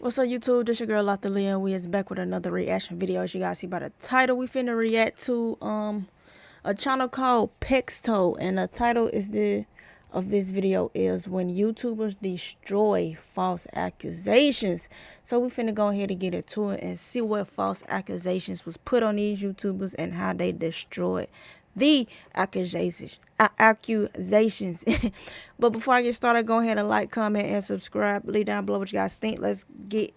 What's up, YouTube? This your girl LoftyLiyah, and we is back with another reaction video. As you guys see by the title, we finna react to a channel called Pexto, and the title of this video is When YouTubers Destroy False Accusations. So we finna go ahead and get into it and see what false accusations was put on these YouTubers and how they destroyed the accusations. But before I get started, go ahead and like, comment, and subscribe. Leave down below what you guys think. Let's get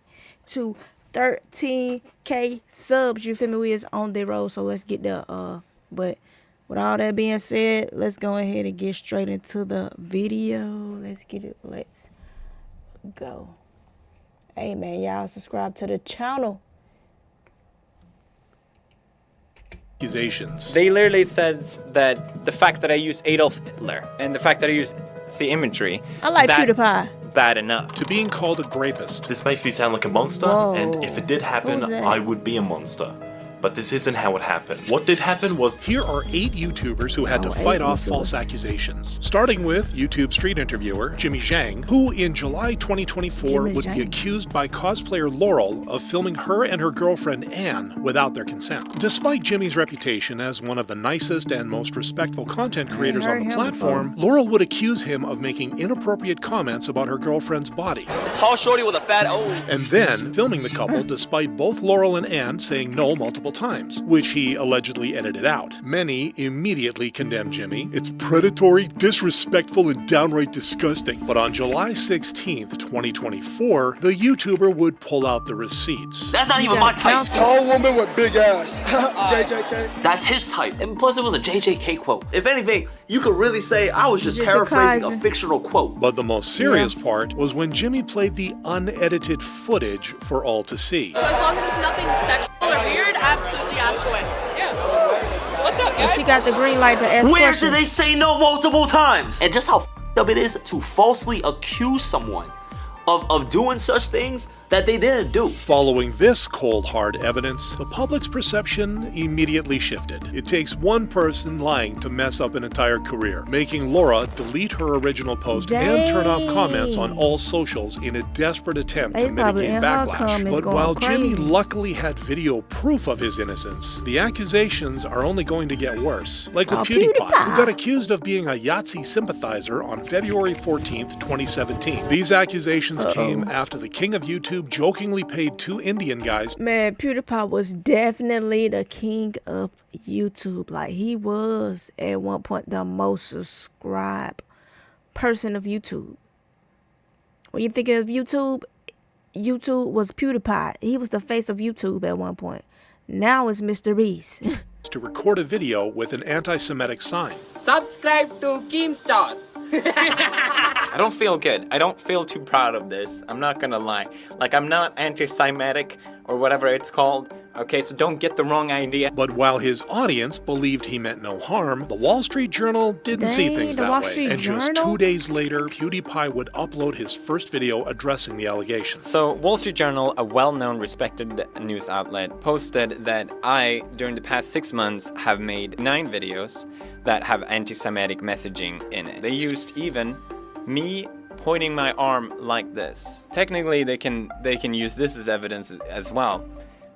to 13K subs. You feel me? We is on the road, so let's get there. But with all that being said, let's go ahead and get straight into the video. Let's get it. Let's go. Hey man, y'all subscribe to the channel. Accusations. They literally says that the fact that I use Adolf Hitler and the fact that I use Nazi imagery, I like that's PewDiePie. bad enough. To being called a grapist. This makes me sound like a monster, and if it did happen, I would be a monster. But this isn't how it happened. What did happen was... Here are 8 YouTubers who had to fight off false accusations. Starting with YouTube street interviewer Jimmy Zhang, who in July 2024 would be accused by cosplayer Laurel of filming her and her girlfriend Anne without their consent. Despite Jimmy's reputation as one of the nicest and most respectful content creators on the platform, Laurel would accuse him of making inappropriate comments about her girlfriend's body. A tall shorty with a fat O. And then filming the couple despite both Laurel and Anne saying no multiple times, which he allegedly edited out. Many immediately condemned Jimmy. It's predatory, disrespectful, and downright disgusting. But on July 16th, 2024, the YouTuber would pull out the receipts. That's not even my type. Tall woman with big ass. JJK. That's his type. And plus it was a JJK quote. If anything, you could really say I was just paraphrasing a fictional quote. But the most serious part was when Jimmy played the unedited footage for all to see. So as long as it's nothing sexual or weird, absolutely ask away. Yeah. What's up, guys? So she got the green light to ask Where questions. did they say no multiple times? And just how f***ed up it is to falsely accuse someone of doing such things that they didn't do. Following this cold hard evidence, the public's perception immediately shifted. It takes one person lying to mess up an entire career, making Laura delete her original post and turn off comments on all socials in a desperate attempt to mitigate backlash. But while Jimmy luckily had video proof of his innocence, the accusations are only going to get worse. Like with PewDiePie, who got accused of being a Yahtzee sympathizer on February 14th, 2017. These accusations came after the king of YouTube jokingly paid 2 Indian guys. Man, PewDiePie was definitely the king of YouTube. Like, he was at one point the most subscribed person of YouTube. When you think of YouTube, YouTube was PewDiePie. He was the face of YouTube at one point. Now it's Mr. Beast. To record a video with an anti-Semitic sign. Subscribe to Keemstar. I don't feel good. I don't feel too proud of this. I'm not gonna lie. Like, I'm not anti-Semitic or whatever it's called. Okay, so don't get the wrong idea. But while his audience believed he meant no harm, the Wall Street Journal didn't see things that way. And just 2 days later, PewDiePie would upload his first video addressing the allegations. So, Wall Street Journal, a well-known, respected news outlet, posted that I, during the past 6 months, have made 9 videos that have anti-Semitic messaging in it. They used even me pointing my arm like this. Technically, they can use this as evidence as well,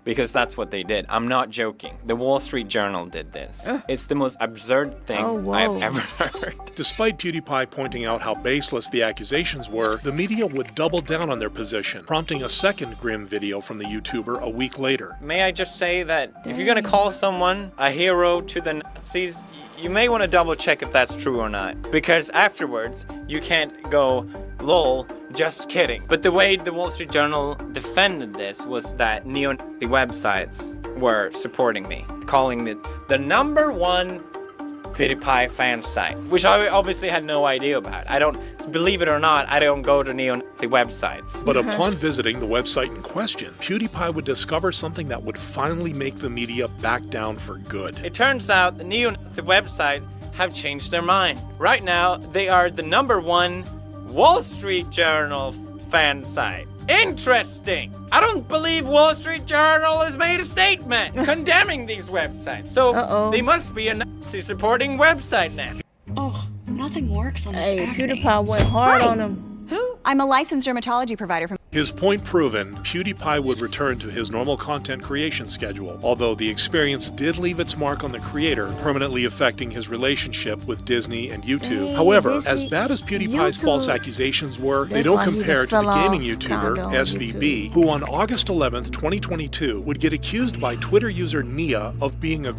because that's what they did. I'm not joking. The Wall Street Journal did this. It's the most absurd thing I've ever heard. Despite PewDiePie pointing out how baseless the accusations were, the media would double down on their position, prompting a second grim video from the YouTuber a week later. May I just say that if you're gonna call someone a hero to the Nazis, you may want to double check if that's true or not. Because afterwards, you can't go, lol, just kidding. But the way the Wall Street Journal defended this was that neo-Nazi websites were supporting me, calling it the #1 PewDiePie fan site, which I obviously had no idea about. I don't, believe it or not, I don't go to neo-Nazi websites. But upon visiting the website in question, PewDiePie would discover something that would finally make the media back down for good. It turns out the neo-Nazi website have changed their mind. Right now, they are the #1 Wall Street Journal fan site. Interesting. I don't believe Wall Street Journal has made a statement condemning these websites. So they must be a Nazi supporting website now. Oh, nothing works on this Hey, PewDiePie went hard on him. Who? I'm a licensed dermatology provider from His point proven, PewDiePie would return to his normal content creation schedule, although the experience did leave its mark on the creator, permanently affecting his relationship with Disney and YouTube. Dang, However, Disney, as bad as PewDiePie's YouTube, false accusations were, they that's don't why he compare to fell the gaming off YouTuber, kinda on SVB, who on August 11th, 2022, would get accused by Twitter user Nia of being a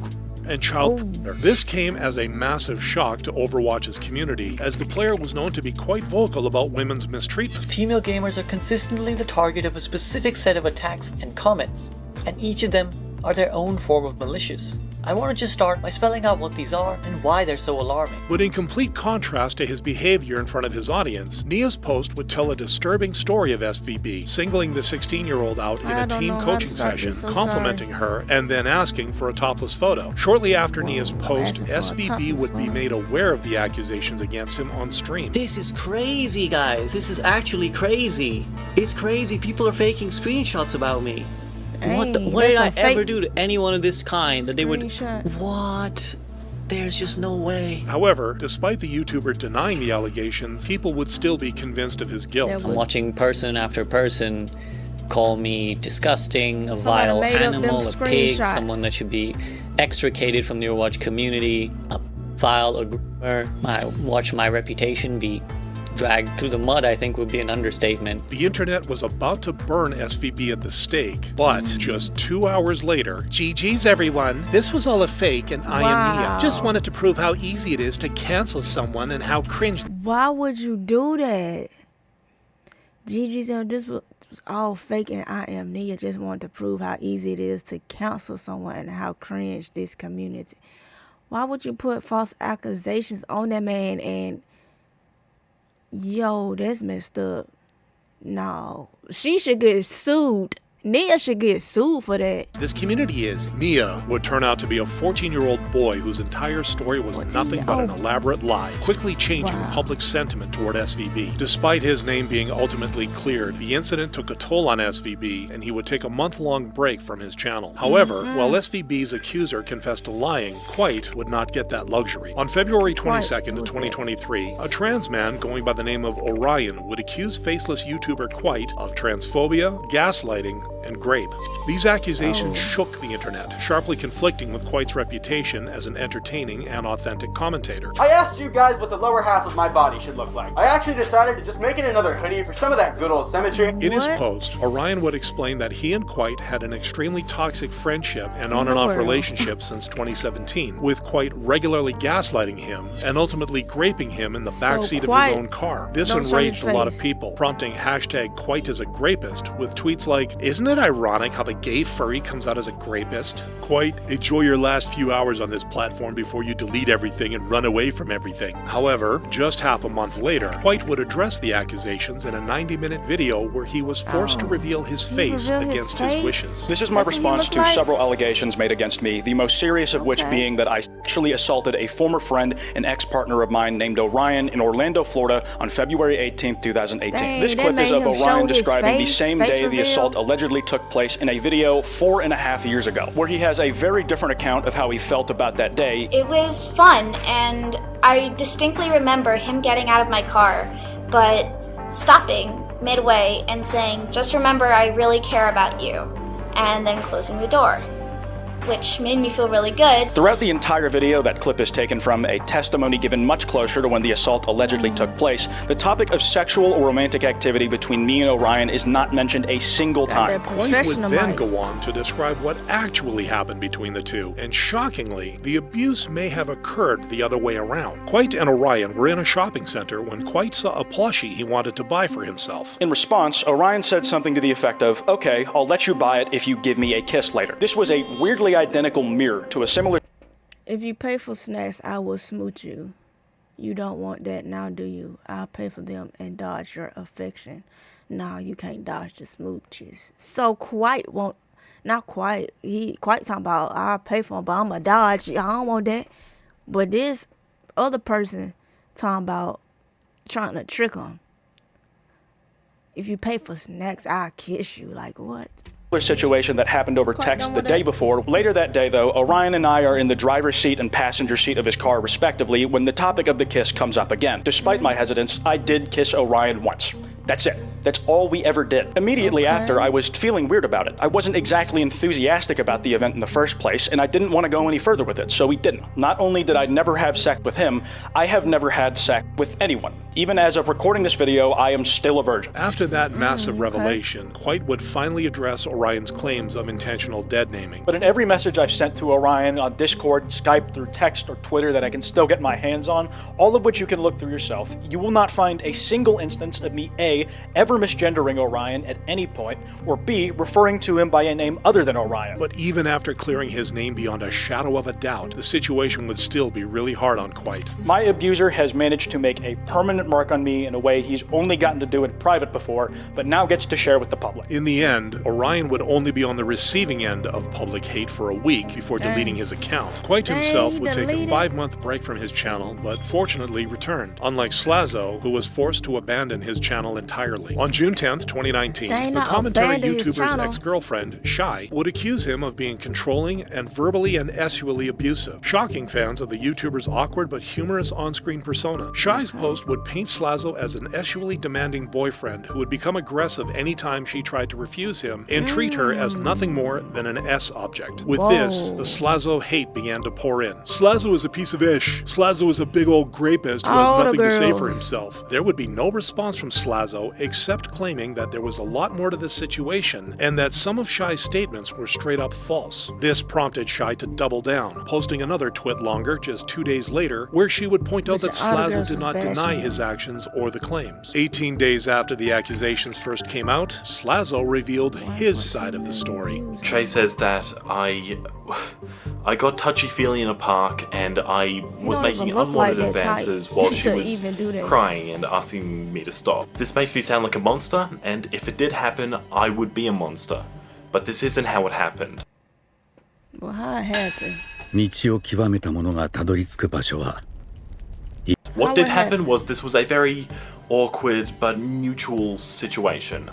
and child predator. This came as a massive shock to Overwatch's community, as the player was known to be quite vocal about women's mistreatment. Female gamers are consistently the target of a specific set of attacks and comments, and each of them are their own form of malicious. I want to just start by spelling out what these are and why they're so alarming. But in complete contrast to his behavior in front of his audience, Nia's post would tell a disturbing story of SVB, singling the 16-year-old out in a team coaching session, complimenting her, and then asking for a topless photo. Shortly after Nia's post, SVB would be made aware of the accusations against him on stream. This is crazy, guys. This is actually crazy. It's crazy. People are faking screenshots about me. What did I ever do to anyone of this kind that they would... What? There's just no way. However, despite the YouTuber denying the allegations, people would still be convinced of his guilt. I'm watching person after person call me disgusting, a vile animal, a pig, someone that should be extricated from the Overwatch community, a vile, a groomer. I watch my reputation be dragged through the mud, I think, would be an understatement. The internet was about to burn SVB at the stake, but just 2 hours later, GG's everyone, this was all a fake and I am Nia. Just wanted to prove how easy it is to cancel someone and how cringe. Why would you do that? GG's and this was all fake and I am Nia. Just wanted to prove how easy it is to cancel someone and how cringe this community. Why would you put false accusations on that man? And yo, that's messed up. No, she should get sued. Nia should get sued for that. This community is. Nia would turn out to be a 14-year-old boy whose entire story was nothing but an elaborate lie, quickly changing public sentiment toward SVB. Despite his name being ultimately cleared, the incident took a toll on SVB, and he would take a month-long break from his channel. However, while SVB's accuser confessed to lying, Quite would not get that luxury. On February 22nd, 2023, a trans man going by the name of Orion would accuse faceless YouTuber Quite of transphobia, gaslighting, and grape. These accusations shook the internet, sharply conflicting with Quite's reputation as an entertaining and authentic commentator. I asked you guys what the lower half of my body should look like. I actually decided to just make it another hoodie for some of that good old symmetry. In his post, Orion would explain that he and Quite had an extremely toxic friendship and on and off relationship since 2017, with Quite regularly gaslighting him and ultimately graping him in the backseat of his own car. This enraged a lot of people, prompting hashtag Quite as a grapist, with tweets like, "Isn't it ironic how the gay furry comes out as a grapist? Quite, enjoy your last few hours on this platform before you delete everything and run away from everything." However, just half a month later, Quite would address the accusations in a 90-minute video where he was forced to reveal his face against his wishes. This is my response to several allegations made against me, the most serious of which being that I sexually assaulted a former friend and ex-partner of mine named Orion in Orlando, Florida on February 18th, 2018. This clip is of Orion describing the same day the assault allegedly took place in a video 4.5 years ago, where he has a very different account of how he felt about that day. It was fun, and I distinctly remember him getting out of my car, but stopping midway and saying, "Just remember, I really care about you," and then closing the door, which made me feel really good. Throughout the entire video, that clip is taken from a testimony given much closer to when the assault allegedly took place. The topic of sexual or romantic activity between me and Orion is not mentioned a single time. Quite would then go on to describe what actually happened between the two, and shockingly, the abuse may have occurred the other way around. Quite and Orion were in a shopping center when Quite saw a plushie he wanted to buy for himself. In response, Orion said something to the effect of, "Okay, I'll let you buy it if you give me a kiss later." This was a weirdly identical mirror to a similar... If you pay for snacks, I will smooch you. You don't want that now, do you? I'll pay for them and dodge your affection. No, you can't dodge the smooches. So Quite won't, not Quite, he Quite talking about, I'll pay for them, but I'm a dodge. I don't want that. But this other person talking about trying to trick him. If you pay for snacks, I'll kiss you. Like, what? situation that happened over text the day before. Later that day, though, Orion and I are in the driver's seat and passenger seat of his car, respectively, when the topic of the kiss comes up again. Despite my hesitance, I did kiss Orion once. That's it. That's all we ever did. Immediately after, I was feeling weird about it. I wasn't exactly enthusiastic about the event in the first place, and I didn't want to go any further with it, so we didn't. Not only did I never have sex with him, I have never had sex with anyone. Even as of recording this video, I am still a virgin. After that massive revelation, White would finally address Orion's claims of intentional dead naming. But in every message I've sent to Orion on Discord, Skype, through text, or Twitter that I can still get my hands on, all of which you can look through yourself, you will not find a single instance of me A, ever misgendering Orion at any point, or B, referring to him by a name other than Orion. But even after clearing his name beyond a shadow of a doubt, the situation would still be really hard on White. My abuser has managed to make a permanent mark on me in a way he's only gotten to do in private before, but now gets to share with the public. In the end, Orion would only be on the receiving end of public hate for a week before deleting his account. White himself would take a 5-month break from his channel, but fortunately returned, unlike Slazo, who was forced to abandon his channel entirely. On June 10th, 2019, the commentary YouTuber's ex-girlfriend, Shy, would accuse him of being controlling and verbally and sexually abusive, shocking fans of the YouTuber's awkward but humorous on-screen persona. Shy's post would paint Slazo as an sexually demanding boyfriend who would become aggressive anytime she tried to refuse him and treat her as nothing more than an S object. With this, the Slazo hate began to pour in. Slazo is a piece of ish. Slazo is a big old grapist who has nothing to say for himself. There would be no response from Slazo except claiming that there was a lot more to this situation and that some of Shy's statements were straight up false. This prompted Shy to double down, posting another twit longer just 2 days later where she would point out that Slazo did not deny his actions or the claims. 18 days after the accusations first came out, Slazo revealed his side of the story. Trey says that I got touchy-feely in a park and I was making unwanted advances while she was crying and asking me to stop. This makes me sound like a monster, and if it did happen, I would be a monster. But this isn't how it happened. Well, how it happened? What did happen was this was a very awkward but mutual situation,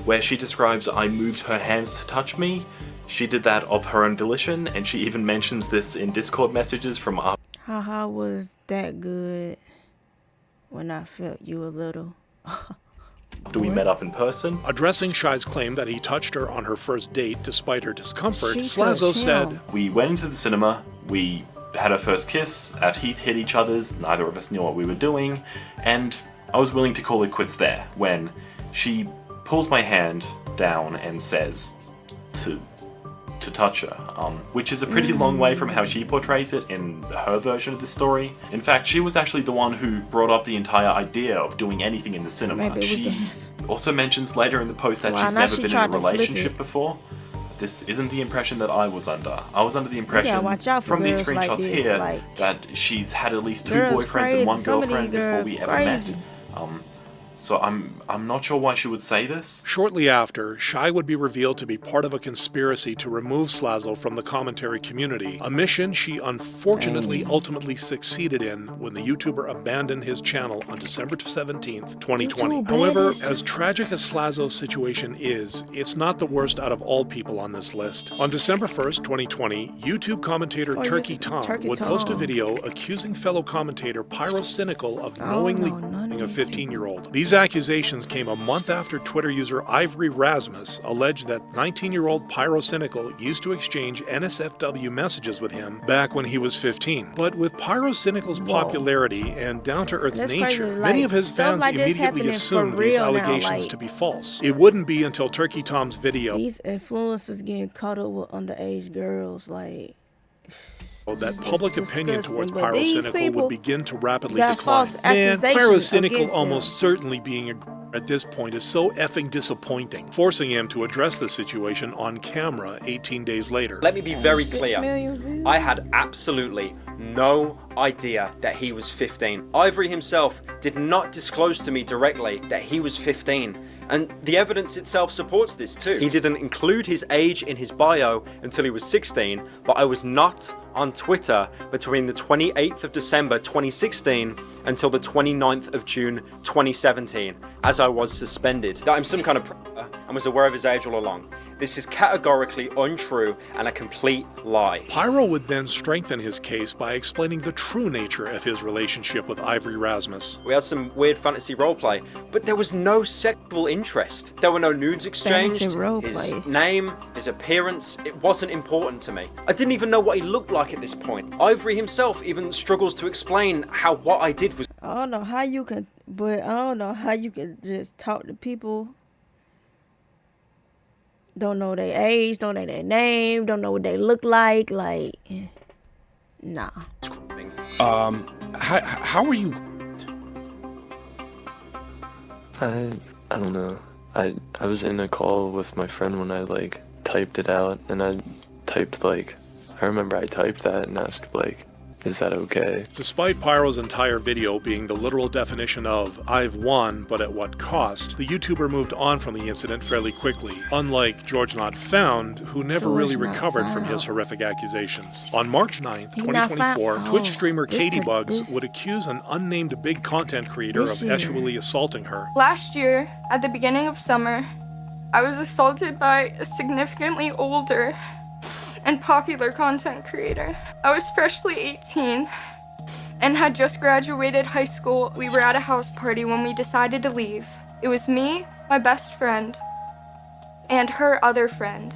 where she describes I moved her hands to touch me. She did that of her own volition, and she even mentions this in Discord messages from our— Haha, was that good when I felt you a little. after we met up in person. Addressing Shy's claim that he touched her on her first date despite her discomfort, Slazo said, "We went into the cinema, we had our first kiss, our teeth hit each other's, neither of us knew what we were doing, and I was willing to call it quits there when she pulls my hand down and says to touch her, which is a pretty long way from how she portrays it in her version of the story. In fact, she was actually the one who brought up the entire idea of doing anything in the cinema. She also mentions later in the post that she's never been in a relationship before. This isn't the impression that I was under. I was under the impression from these screenshots here that she's had at least 2 boyfriends and 1 girlfriend before we ever met. So I'm not sure why she would say this. Shortly after, Shy would be revealed to be part of a conspiracy to remove Slazo from the commentary community, a mission she unfortunately ultimately succeeded in when the YouTuber abandoned his channel on December 17th, 2020. However, as tragic as Slazo's situation is, it's not the worst out of all people on this list. On December 1st, 2020, YouTube commentator Turkey Tom would post a video accusing fellow commentator Pyrocynical of knowingly a 15-year-old. These accusations came a month after Twitter user Ivory Rasmus alleged that 19-year-old Pyrocynical used to exchange NSFW messages with him back when he was 15. But with Pyrocynical's popularity and down-to-earth nature, many of his fans immediately assumed these allegations to be false. It wouldn't be until Turkey Tom's video these influencers getting caught up with underage girls, like, that public opinion towards Pyrocynical would begin to rapidly decline. Man, Pyrocynical almost certainly being at this point is so effing disappointing, forcing him to address the situation on camera 18 days later. Let me be very clear. I had absolutely no idea that he was 15. Ivory himself did not disclose to me directly that he was 15. And the evidence itself supports this too. He didn't include his age in his bio until he was 16, but I was not on Twitter between the 28th of December 2016 until the 29th of June 2017, as I was suspended. That I'm some kind of predator and was aware of his age all along. This is categorically untrue and a complete lie. Pyro would then strengthen his case by explaining the true nature of his relationship with Ivory Rasmus. We had some weird fantasy roleplay, but there was no sexual interest. There were no nudes exchanged. His name, his appearance, it wasn't important to me. I didn't even know what he looked like at this point. Ivory himself even struggles to explain how what I did was... I don't know how you can, but I don't know how you can just talk to people. Don't know their age, don't know their name, don't know what they look like, nah. How are you? I don't know. I was in a call with my friend when I typed it out, and I typed I remember I typed that and asked is that okay? Despite Pyro's entire video being the literal definition of "I've won, but at what cost," the YouTuber moved on from the incident fairly quickly, unlike George Not Found, who never really recovered from his horrific accusations. On March 9th, 2024, Twitch streamer Katie Bugs would accuse an unnamed big content creator of sexually assaulting her. Last year, at the beginning of summer, I was assaulted by a significantly older and popular content creator. I was freshly 18 and had just graduated high school. We were at a house party when we decided to leave. It was me, my best friend, and her other friend.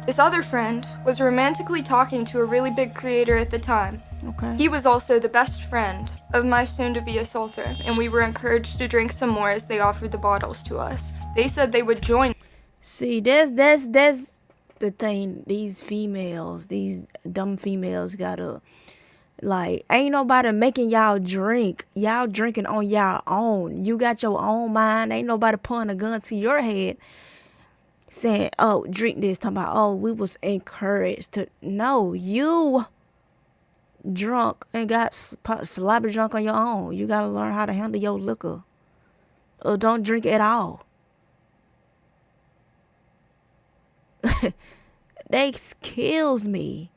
This other friend was romantically talking to a really big creator at the time. Okay. He was also the best friend of my soon-to-be assaulter, and we were encouraged to drink some more as they offered the bottles to us. They said they would join. See, that's the thing. These females, these dumb females gotta, ain't nobody making y'all drink. Y'all drinking on y'all own. You got your own mind. Ain't nobody pulling a gun to your head saying, oh, drink this. Talking about, oh, we was encouraged to. No, you drunk and got sloppy drunk on your own. You gotta learn how to handle your liquor, or don't drink at all. They kills me.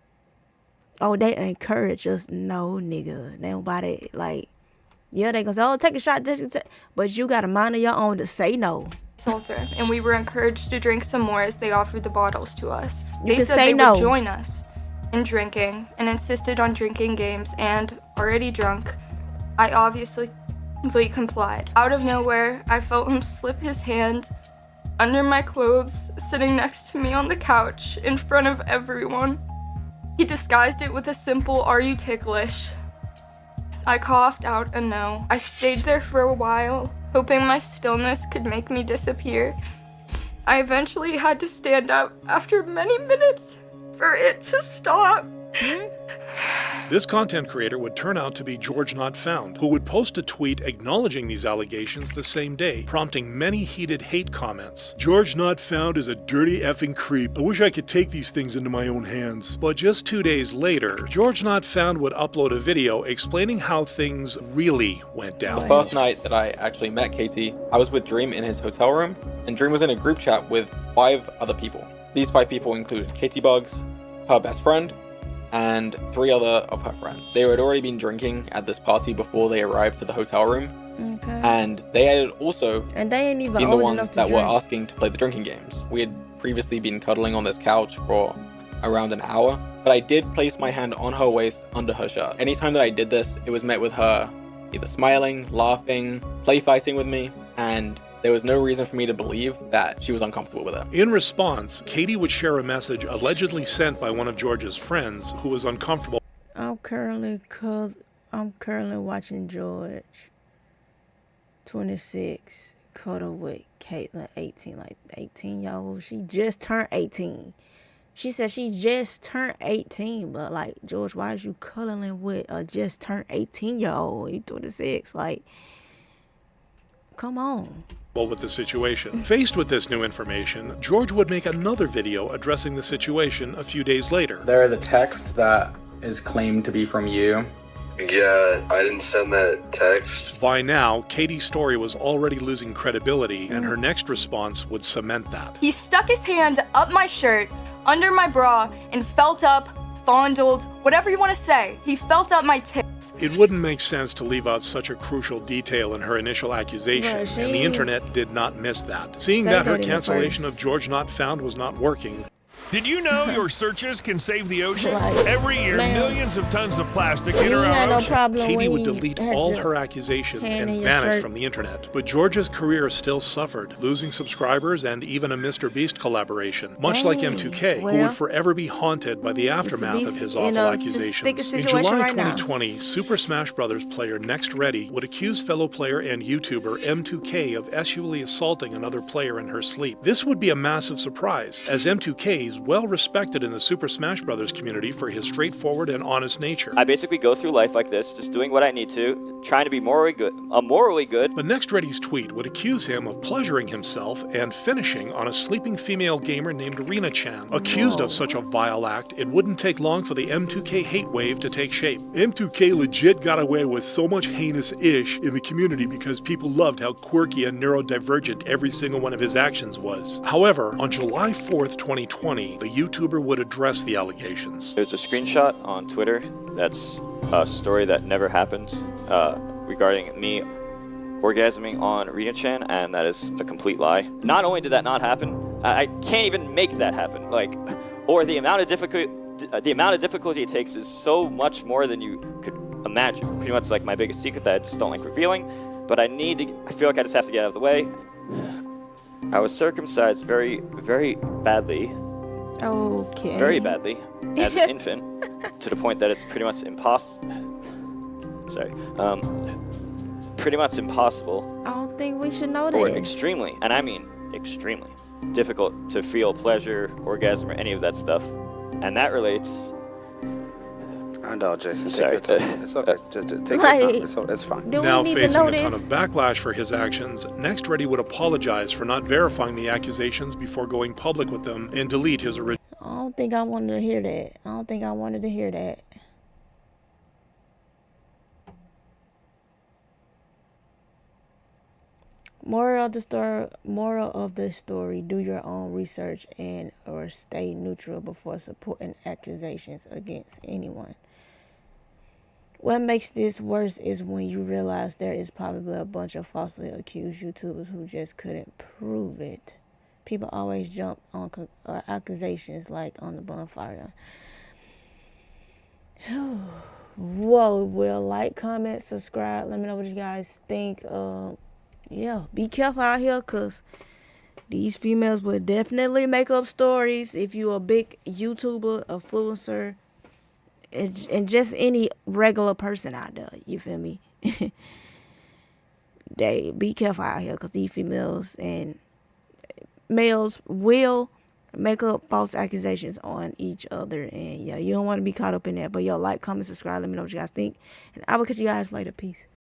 Oh, they encourage us. No, nigga. Nobody, yeah, they gonna say, oh, take a shot. But you got a mind of your own to say no. Assaulter, and we were encouraged to drink some more as they offered the bottles to us. You They said say they no. would join us in drinking and insisted on drinking games, and already drunk, I obviously complied. Out of nowhere, I felt him slip his hand under my clothes, sitting next to me on the couch in front of everyone. He disguised it with a simple, "Are you ticklish?" I coughed out a no. I stayed there for a while, hoping my stillness could make me disappear. I eventually had to stand up after many minutes for it to stop. This content creator would turn out to be George Not Found, who would post a tweet acknowledging these allegations the same day, prompting many heated hate comments. George Not Found is a dirty effing creep. I wish I could take these things into my own hands. But just 2 days later, George Not Found would upload a video explaining how things really went down. The first night that I actually met Katie, I was with Dream in his hotel room, and Dream was in a group chat with 5 other people. These 5 people included Katie Bugs, her best friend, and 3 other of her friends. They had already been drinking at this party before they arrived to the hotel room. Okay. And they had also and they ain't even been the old ones enough to that drink. were asking to play the drinking games. We had previously been cuddling on this couch for around an hour, but I did place my hand on her waist under her shirt. Anytime that I did this, it was met with her either smiling, laughing, play fighting with me, and there was no reason for me to believe that she was uncomfortable with it. In response, Katie would share a message allegedly sent by one of George's friends who was uncomfortable. I'm currently watching George, 26, cuddle with Caitlin, 18-year-old. She just turned 18. She said she just turned 18, but George, why is you cuddling with a just turned 18-year-old? You 26, come on. With the situation. Faced with this new information, George would make another video addressing the situation a few days later. There is a text that is claimed to be from you. Yeah, I didn't send that text. By now, Katie's story was already losing credibility, and her next response would cement that. He stuck his hand up my shirt, under my bra, and felt up fondled, whatever you want to say. He felt up my tits. It wouldn't make sense to leave out such a crucial detail in her initial accusation, and the internet did not miss that. Seeing that her cancellation of George Not Found was not working. Did you know your searches can save the ocean? Every year, millions of tons of plastic enter our ocean. Katie would delete all her accusations and vanish from the internet. But George's career still suffered, losing subscribers and even a Mr. Beast collaboration. Much like M2K, who would forever be haunted by the aftermath of his awful accusations. In July 2020, Super Smash Bros. Player Next Ready would accuse fellow player and YouTuber M2K of sexually assaulting another player in her sleep. This would be a massive surprise, as M2K is well respected in the Super Smash Bros. Community for his straightforward and honest nature. I basically go through life like this, just doing what I need to, trying to be morally good. But Next Ready's tweet would accuse him of pleasuring himself and finishing on a sleeping female gamer named Rena-chan. Accused of such a vile act, it wouldn't take long for the M2K hate wave to take shape. M2K legit got away with so much heinous-ish in the community because people loved how quirky and neurodivergent every single one of his actions was. However, on July 4th, 2020, the YouTuber would address the allegations. There's a screenshot on Twitter that's a story that never happened regarding me orgasming on Rena-chan, and that is a complete lie. Not only did that not happen, I can't even make that happen. Or the amount of difficulty it takes is so much more than you could imagine. Pretty much like my biggest secret that I just don't like revealing, but I feel like I just have to get out of the way. I was circumcised very, very badly. Okay. Very badly, as an infant, to the point that it's pretty much pretty much impossible. I don't think we should know that. Or extremely, and I mean extremely, difficult to feel pleasure, orgasm, or any of that stuff. And that relates... I know, Jason. Take your time. It's okay. Take your time. It's fine. Now facing a ton of backlash for his actions, Next Ready would apologize for not verifying the accusations before going public with them and delete his original. I don't think I wanted to hear that. Moral of the story, do your own research and or stay neutral before supporting accusations against anyone. What makes this worse is when you realize there is probably a bunch of falsely accused YouTubers who just couldn't prove it. People always jump on accusations like on the bonfire. Whoa, well, like, comment, subscribe. Let me know what you guys think. Yeah, be careful out here, because these females will definitely make up stories. If you're a big YouTuber, influencer, and just any regular person out there, you feel me? They be careful out here, because these females and males will make up false accusations on each other. And yeah, you don't want to be caught up in that. But yo, like, comment, subscribe. Let me know what you guys think. And I will catch you guys later. Peace.